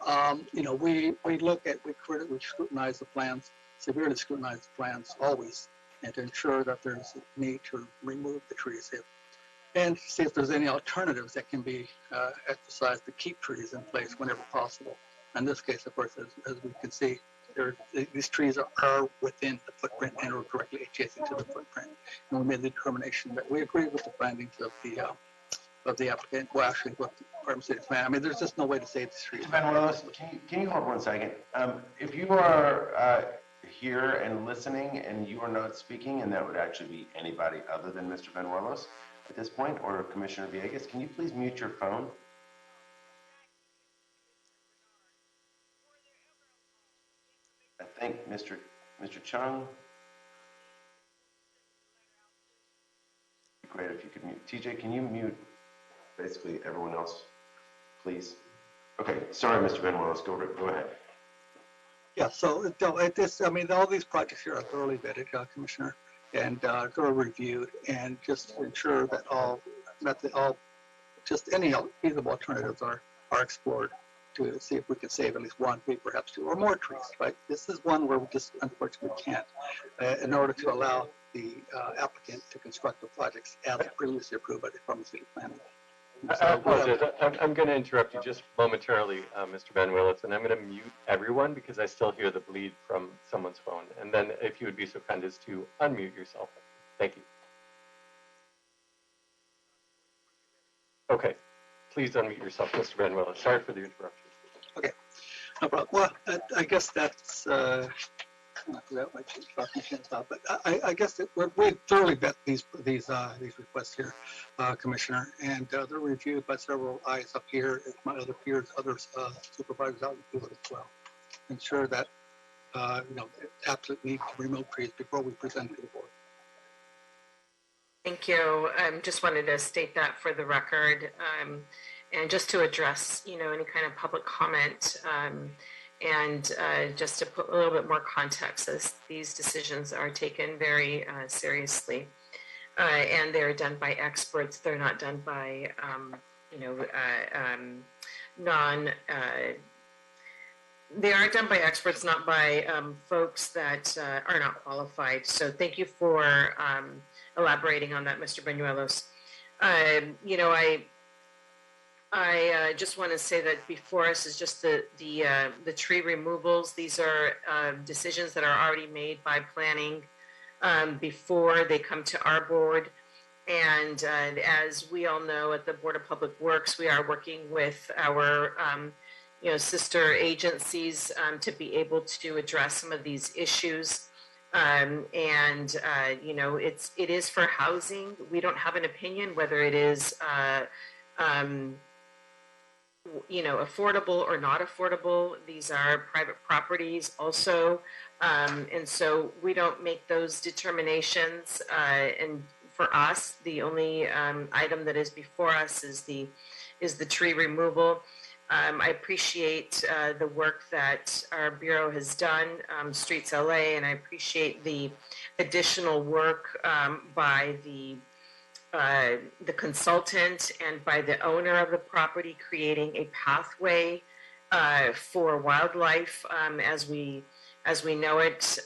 we look at, we scrutinize the plans, severely scrutinize the plans always, and to ensure that there's a need to remove the trees if and see if there's any alternatives that can be exercised to keep trees in place whenever possible. In this case, of course, as we can see, these trees are within the footprint and are directly adjacent to the footprint. And we made the determination that we agree with the findings of the applicant. Well, actually, what the Department of City Plan. I mean, there's just no way to save these trees. Can you hold 1 second? If you are here and listening and you are not speaking, and that would actually be anybody other than Mr. Benuelos at this point, or Commissioner Villegas, can you please mute your phone? I think Mr. Chung. Great if you could mute. TJ, can you mute basically everyone else, please? Okay, sorry, Mr. Benuelos, go ahead. Yeah, so I mean, all these projects here are thoroughly vetted, Commissioner, and thoroughly reviewed, and just to ensure that just any feasible alternatives are explored to see if we can save at least one, maybe perhaps two or more trees. Right? This is one where we just unfortunately can't, in order to allow the applicant to construct the projects as previously approved by the Department of City Planning. I apologize. I'm going to interrupt you just momentarily, Mr. Benuelos, and I'm going to mute everyone because I still hear the bleed from someone's phone. And then if you would be so kind as to unmute yourself. Thank you. Okay. Please unmute yourself, Mr. Benuelos. Sorry for the interruption. Okay. No problem. Well, I guess that's... I forgot my thought, but I guess that we thoroughly vet these requests here, Commissioner, and they're reviewed by several eyes up here, my other peers, others supervisors out in the field as well. Ensure that absolute need to remove trees before we present to the board. Thank you. Just wanted to state that for the record, and just to address any kind of public comment. And just to put a little bit more context, as these decisions are taken very seriously, and they're done by experts. They're not done by, they are done by experts, not by folks that are not qualified. So thank you for elaborating on that, Mr. Benuelos. I just want to say that before us is just the tree removals. These are decisions that are already made by planning before they come to our board. And as we all know, at the Board of Public Works, we are working with our sister agencies to be able to address some of these issues. It is for housing. We don't have an opinion whether it is affordable or not affordable. These are private properties also. And so we don't make those determinations. And for us, the only item that is before us is the tree removal. I appreciate the work that our Bureau has done, Streets LA, and I appreciate the additional work by the consultant and by the owner of the property, creating a pathway for wildlife as we know it.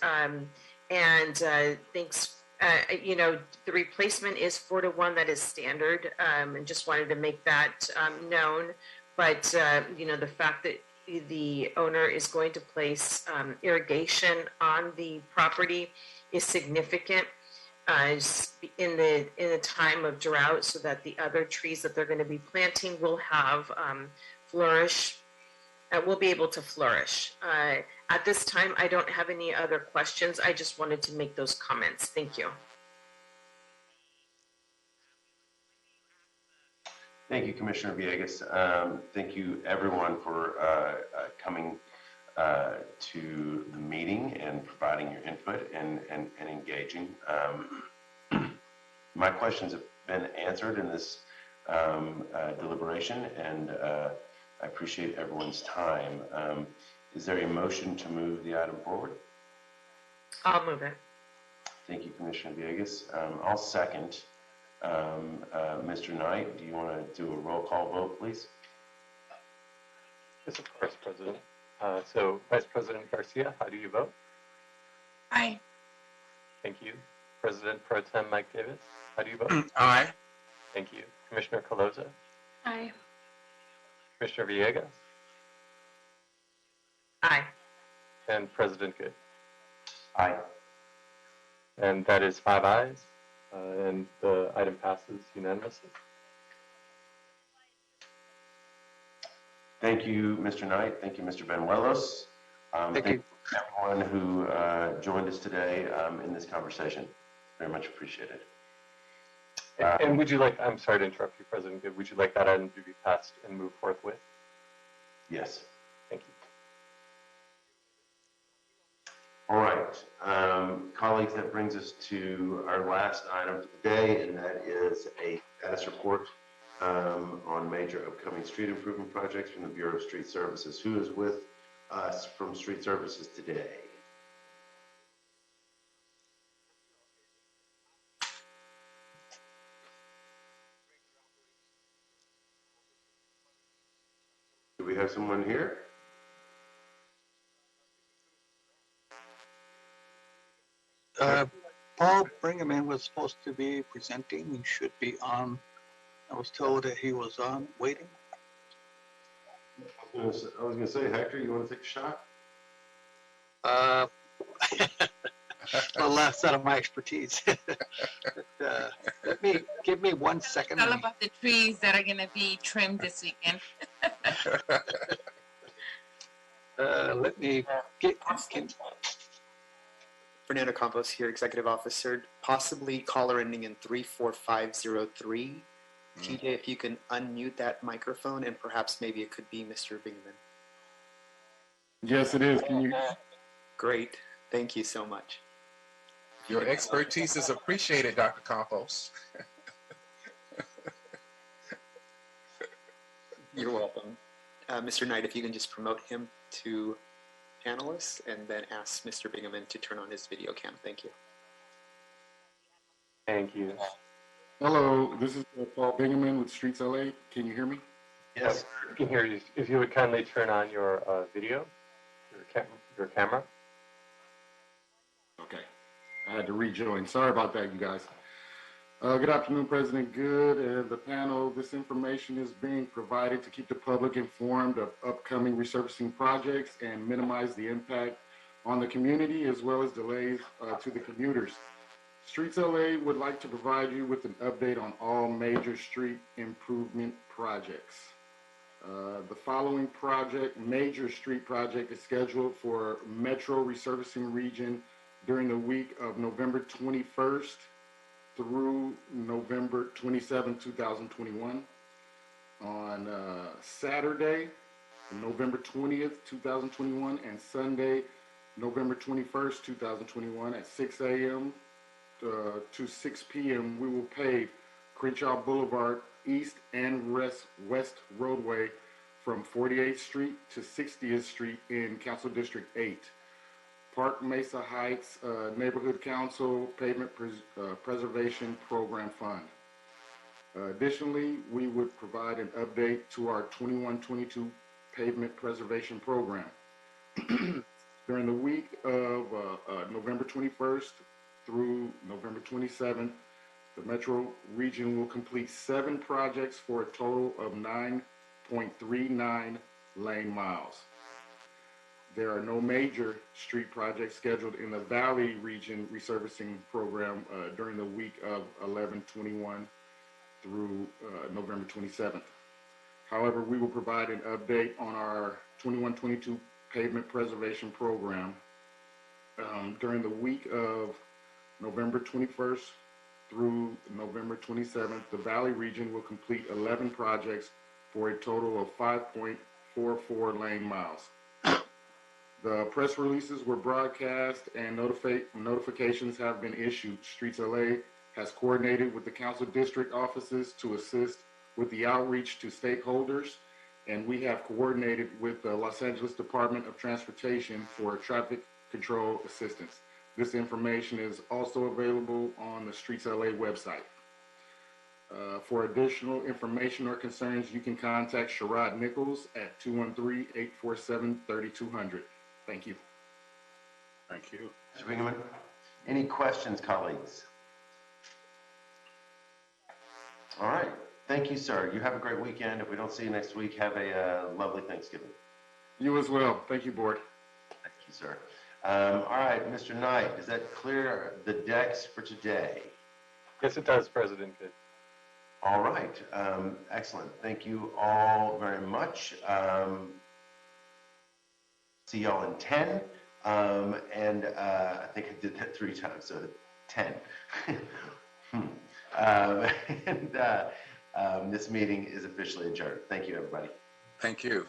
Thanks. The replacement is 4-to-1. That is standard, and just wanted to make that known. But the fact that the owner is going to place irrigation on the property is significant. In the time of drought, so that the other trees that they're going to be planting will have will be able to flourish. At this time, I don't have any other questions. I just wanted to make those comments. Thank you. Thank you, Commissioner Villegas. Thank you, everyone, for coming to the meeting and providing your input and engaging. My questions have been answered in this deliberation, and I appreciate everyone's time. Is there a motion to move the item forward? I'll move it. Thank you, Commissioner Villegas. I'll second. Mr. Knight, do you want to do a roll call vote, please? Yes, of course, President. So, Vice President Garcia, how do you vote? Aye. Thank you. President Pro Tem Mike Davis, how do you vote? Aye. Thank you. Commissioner Caloza, Aye. Commissioner Villegas, Aye. and President Good. Aye. And that is 5 ayes, and the item passes unanimously. Thank you, Mr. Knight. Thank you, Mr. Benuelos. Thank you. Everyone who joined us today in this conversation. Very much appreciated. And would you like, I'm sorry to interrupt you, President Good, would you like that item to be passed and moved forthwith? Yes. Thank you. All right, colleagues, that brings us to our last item for the day, and that is a status report on major upcoming street improvement projects from the Bureau of Street Services. Who is with us from Street Services today? Do we have someone here? Paul Bringaman was supposed to be presenting. He should be on. I was told that he was on waiting. I was going to say, Hector, you want to take a shot? Well, that's out of my expertise. Give me 1 second. It's all about the trees that are going to be trimmed this weekend. Let me get. Fernando Campos here, Executive Officer, possibly caller ending in 34503. TJ, if you can unmute that microphone, and perhaps maybe it could be Mr. Bingaman. Yes, it is. Can you? Great. Thank you so much. Your expertise is appreciated, Dr. Campos. You're welcome. Mr. Knight, if you can just promote him to panelists and then ask Mr. Bingaman to turn on his video cam. Thank you. Thank you. Hello, this is Paul Bingaman with Streets LA. Can you hear me? Yes. I can hear you. If you would kindly turn on your video, your camera. Okay. I had to rejoin. Sorry about that, you guys. Good afternoon, President Good and the panel. This information is being provided to keep the public informed of upcoming resurfacing projects and minimize the impact on the community as well as delays to the commuters. Streets LA would like to provide you with an update on all major street improvement projects. The following major street project is scheduled for Metro Resurfacing Region during the week of November 21st through November 27, 2021. On Saturday, November 20th, 2021, and Sunday, November 21st, 2021 at 6 a.m. To 6 p.m. we will pave Crenshaw Boulevard East and West Roadway from 48th Street to 60th Street in Council District 8. Park Mesa Heights Neighborhood Council Pavement Preservation Program Fund. Additionally, we would provide an update to our 21-22 Pavement Preservation Program. During the week of November 21st through November 27th, the Metro Region will complete 7 projects for a total of 9.39 lane miles. There are no major street projects scheduled in the Valley Region resurfacing program during the week of 11/21 through November 27th. However, we will provide an update on our 21-22 pavement preservation program. During the week of November 21st through November 27th, the Valley Region will complete 11 projects for a total of 5.44 lane miles. The press releases were broadcast and notifications have been issued. Streets LA has coordinated with the council district offices to assist with the outreach to stakeholders, and we have coordinated with the Los Angeles Department of Transportation for traffic control assistance. This information is also available on the Streets LA website. For additional information or concerns, you can contact Sherrod Nichols at 213-847-3200. Thank you. Thank you. Mr. Bingaman, any questions, colleagues? All right. Thank you, sir. You have a great weekend. If we don't see you next week, have a lovely Thanksgiving. You as well. Thank you, board. Thank you, sir. All right, Mr. Knight, does that clear the decks for today? Yes, it does, President Good. All right. Excellent. Thank you all very much. See y'all in 10. And I think I did that 3 times, so 10. And this meeting is officially adjourned. Thank you, everybody. Thank you.